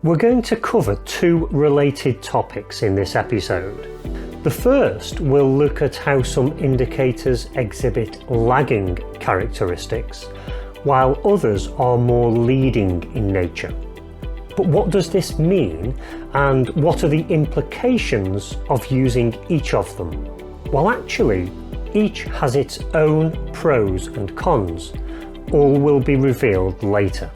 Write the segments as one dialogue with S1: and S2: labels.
S1: We're going to cover two related topics in this episode. The first will look at how some indicators exhibit lagging characteristics, while others are more leading in nature. But what does this mean, and what are the implications of using each of them? Well, actually, each has its own pros and cons. All will be revealed later.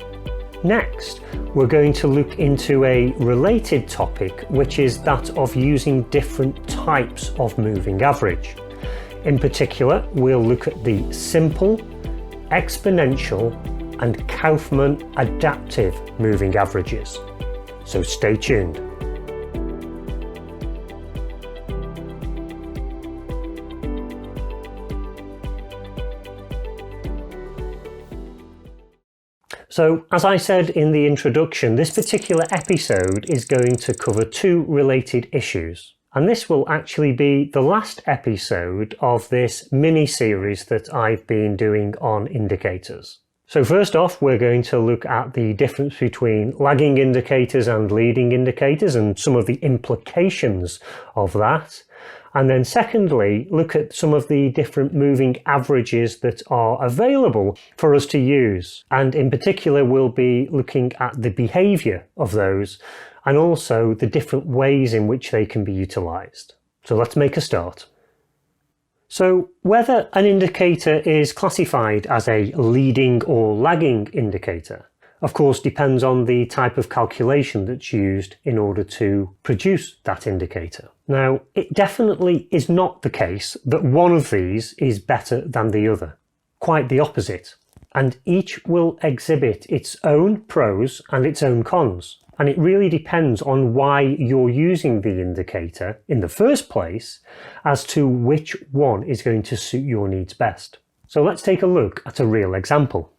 S1: Next, we're going to look into a related topic, which is that of using different types of moving average. In particular, we'll look at the simple, exponential, and Kaufman adaptive moving averages. So stay tuned. So, as I said in the introduction, this particular episode is going to cover two related issues. And this will actually be the last episode of this mini-series that I've been doing on indicators. So first off, we're going to look at the difference between lagging indicators and leading indicators and some of the implications of that. And then secondly, look at some of the different moving averages that are available for us to use. And in particular, we'll be looking at the behavior of those and also the different ways in which they can be utilized. So let's make a start. So whether an indicator is classified as a leading or lagging indicator, of course, depends on the type of calculation that's used in order to produce that indicator. Now, it definitely is not the case that one of these is better than the other. Quite the opposite. And each will exhibit its own pros and its own cons. And it really depends on why you're using the indicator in the first place as to which one is going to suit your needs best. So let's take a look at a real example.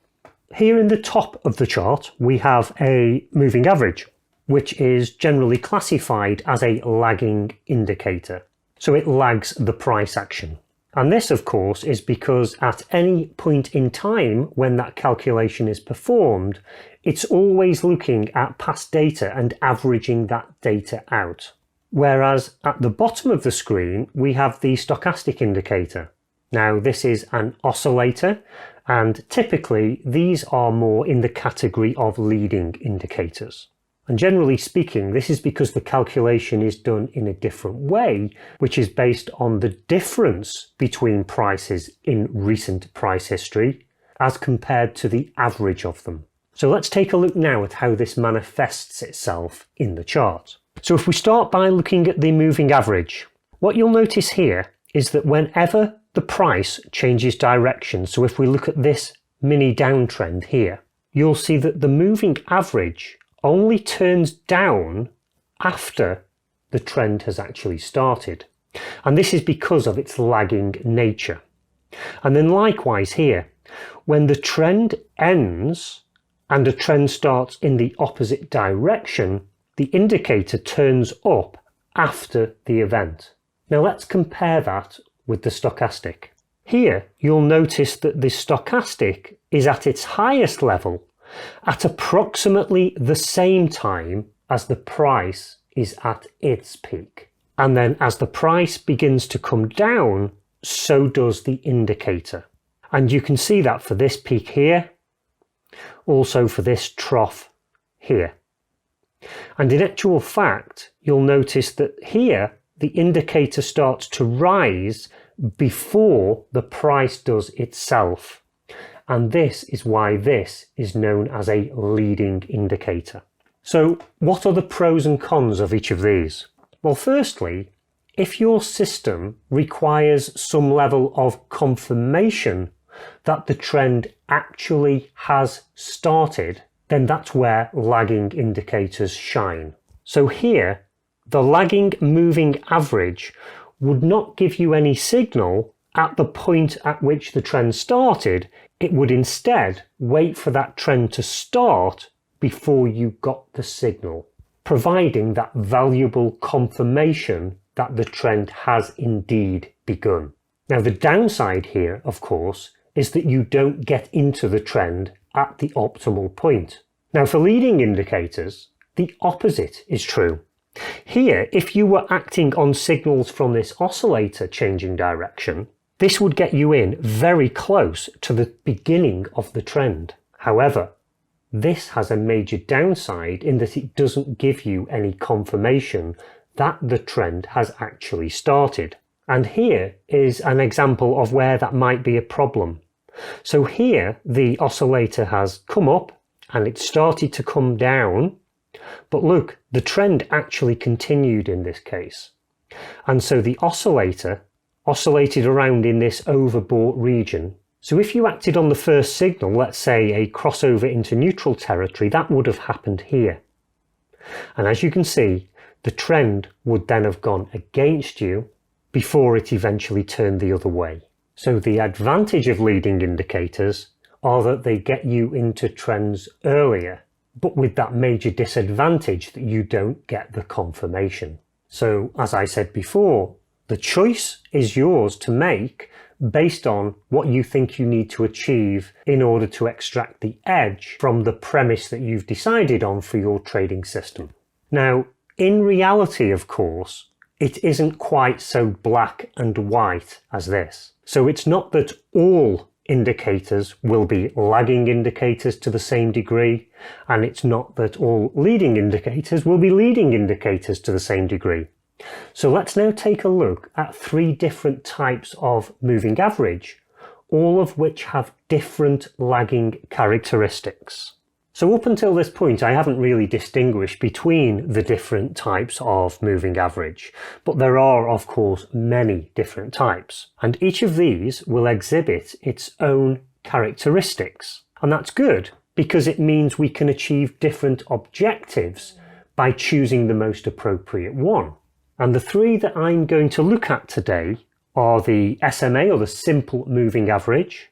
S1: Here in the top of the chart, we have a moving average, which is generally classified as a lagging indicator. So it lags the price action. And this, of course, is because at any point in time when that calculation is performed, it's always looking at past data and averaging that data out. Whereas at the bottom of the screen, we have the stochastic indicator. Now, this is an oscillator, and typically these are more in the category of leading indicators. And generally speaking, this is because the calculation is done in a different way, which is based on the difference between prices in recent price history as compared to the average of them. So let's take a look now at how this manifests itself in the chart. So if we start by looking at the moving average, what you'll notice here is that whenever the price changes direction, so if we look at this mini downtrend here, you'll see that the moving average only turns down after the trend has actually started. And this is because of its lagging nature. And then likewise here, when the trend ends and a trend starts in the opposite direction, the indicator turns up after the event. Now let's compare that with the stochastic. Here you'll notice that the stochastic is at its highest level at approximately the same time as the price is at its peak. And then as the price begins to come down, so does the indicator. And you can see that for this peak here, also for this trough here. And in actual fact, you'll notice that here the indicator starts to rise before the price does itself. And this is why this is known as a leading indicator. So what are the pros and cons of each of these? Well, firstly, if your system requires some level of confirmation that the trend actually has started, then that's where lagging indicators shine. So here, the lagging moving average would not give you any signal at the point at which the trend started. It would instead wait for that trend to start before you got the signal, providing that valuable confirmation that the trend has indeed begun. Now, the downside here, of course, is that you don't get into the trend at the optimal point. Now, for leading indicators, the opposite is true. Here, if you were acting on signals from this oscillator changing direction, this would get you in very close to the beginning of the trend. However, this has a major downside in that it doesn't give you any confirmation that the trend has actually started. And here is an example of where that might be a problem. So here the oscillator has come up and it started to come down, but look, the trend actually continued in this case. And so the oscillator oscillated around in this overbought region. So if you acted on the first signal, let's say a crossover into neutral territory, that would have happened here. And as you can see, the trend would then have gone against you before it eventually turned the other way. So the advantage of leading indicators are that they get you into trends earlier, but with that major disadvantage that you don't get the confirmation. So as I said before, the choice is yours to make based on what you think you need to achieve in order to extract the edge from the premise that you've decided on for your trading system. Now, in reality, of course, it isn't quite so black and white as this. So it's not that all indicators will be lagging indicators to the same degree, and it's not that all leading indicators will be leading indicators to the same degree. So let's now take a look at 3 different types of moving average, all of which have different lagging characteristics. So up until this point, I haven't really distinguished between the different types of moving average, but there are, of course, many different types, and each of these will exhibit its own characteristics. And that's good, because it means we can achieve different objectives by choosing the most appropriate one. And the 3 that I'm going to look at today are the SMA, or the simple moving average,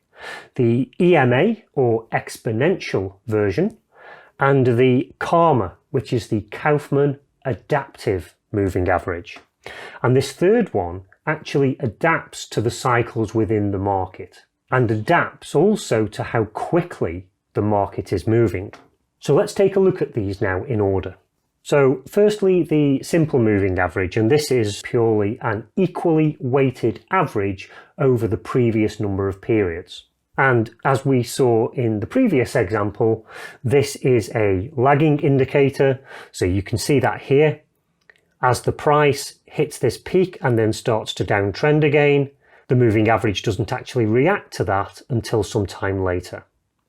S1: the EMA, or exponential version, and the KAMA, which is the Kaufman adaptive moving average. And this third one actually adapts to the cycles within the market, and adapts also to how quickly the market is moving. So let's take a look at these now in order. So firstly, the simple moving average, and this is purely an equally weighted average over the previous number of periods. And as we saw in the previous example, this is a lagging indicator. So you can see that here, as the price hits this peak and then starts to downtrend again, the moving average doesn't actually react to that until some time later.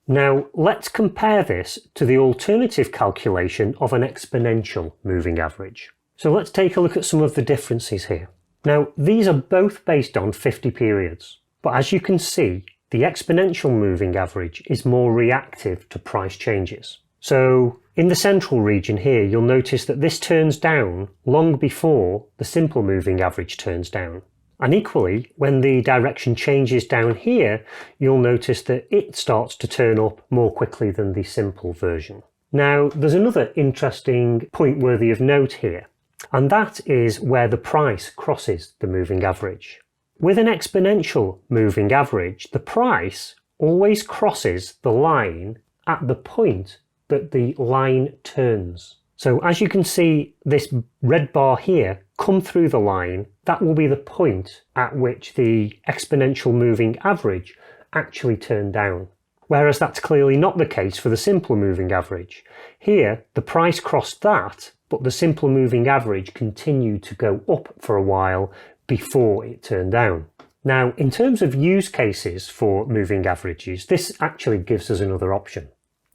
S1: Now let's compare this to the alternative calculation of an exponential moving average. So let's take a look at some of the differences here. Now these are both based on 50 periods, but as you can see, the exponential moving average is more reactive to price changes. So in the central region here, you'll notice that this turns down long before the simple moving average turns down. And equally, when the direction changes down here, you'll notice that it starts to turn up more quickly than the simple version. Now, there's another interesting point worthy of note here, and that is where the price crosses the moving average. With an exponential moving average, the price always crosses the line at the point that the line turns. So as you can see, this red bar here come through the line, that will be the point at which the exponential moving average actually turned down. Whereas that's clearly not the case for the simple moving average. Here, the price crossed that, but the simple moving average continued to go up for a while before it turned down. Now, in terms of use cases for moving averages, this actually gives us another option.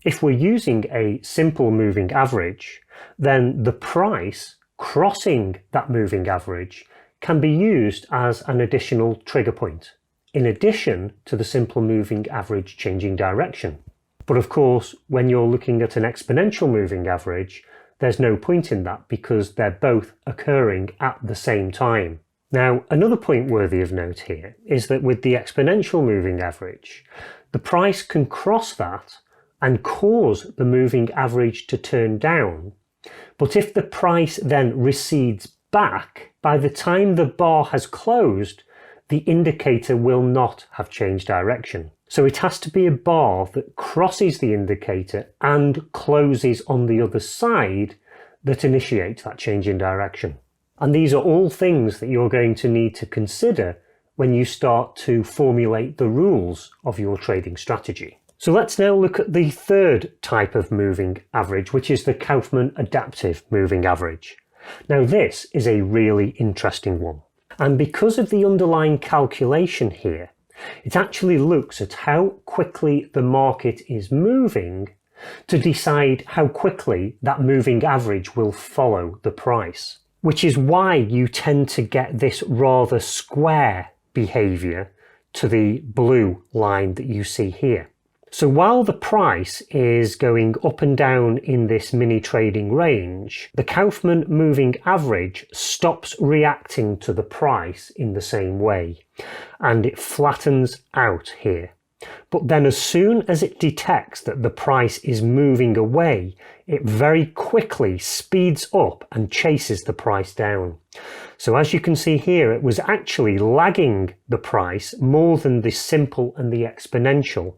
S1: If we're using a simple moving average, then the price crossing that moving average can be used as an additional trigger point, in addition to the simple moving average changing direction. But of course, when you're looking at an exponential moving average, there's no point in that because they're both occurring at the same time. Now, another point worthy of note here is that with the exponential moving average, the price can cross that and cause the moving average to turn down. But if the price then recedes back, by the time the bar has closed, the indicator will not have changed direction. So it has to be a bar that crosses the indicator and closes on the other side that initiates that change in direction. And these are all things that you're going to need to consider when you start to formulate the rules of your trading strategy. So let's now look at the third type of moving average, which is the Kaufman adaptive moving average. Now this is a really interesting one. And because of the underlying calculation here, it actually looks at how quickly the market is moving to decide how quickly that moving average will follow the price, which is why you tend to get this rather square behavior to the blue line that you see here. So while the price is going up and down in this mini trading range, the Kaufman moving average stops reacting to the price in the same way, and it flattens out here. But then as soon as it detects that the price is moving away, it very quickly speeds up and chases the price down. So as you can see here, it was actually lagging the price more than the simple and the exponential.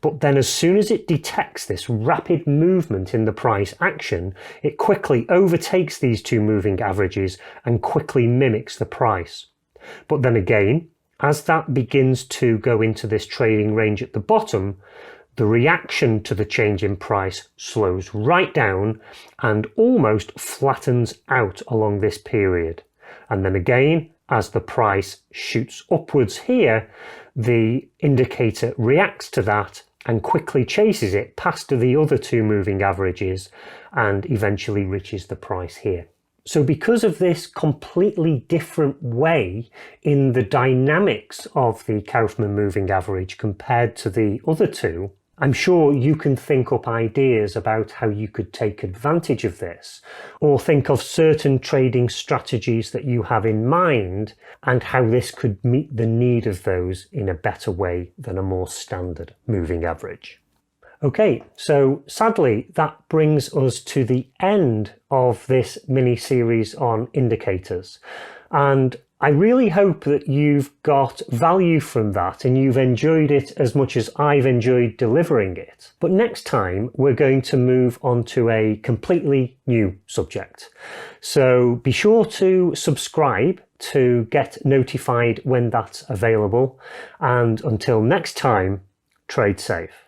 S1: But then as soon as it detects this rapid movement in the price action, it quickly overtakes these two moving averages and quickly mimics the price. But then again, as that begins to go into this trading range at the bottom, the reaction to the change in price slows right down and almost flattens out along this period. And then again, as the price shoots upwards here, the indicator reacts to that and quickly chases it past the other two moving averages and eventually reaches the price here. So because of this completely different way in the dynamics of the Kaufman moving average compared to the other two, I'm sure you can think up ideas about how you could take advantage of this, or think of certain trading strategies that you have in mind and how this could meet the need of those in a better way than a more standard moving average. Okay, so sadly that brings us to the end of this mini series on indicators, and I really hope that you've got value from that and you've enjoyed it as much as I've enjoyed delivering it. But next time we're going to move on to a completely new subject. So be sure to subscribe to get notified when that's available, and until next time, trade safe.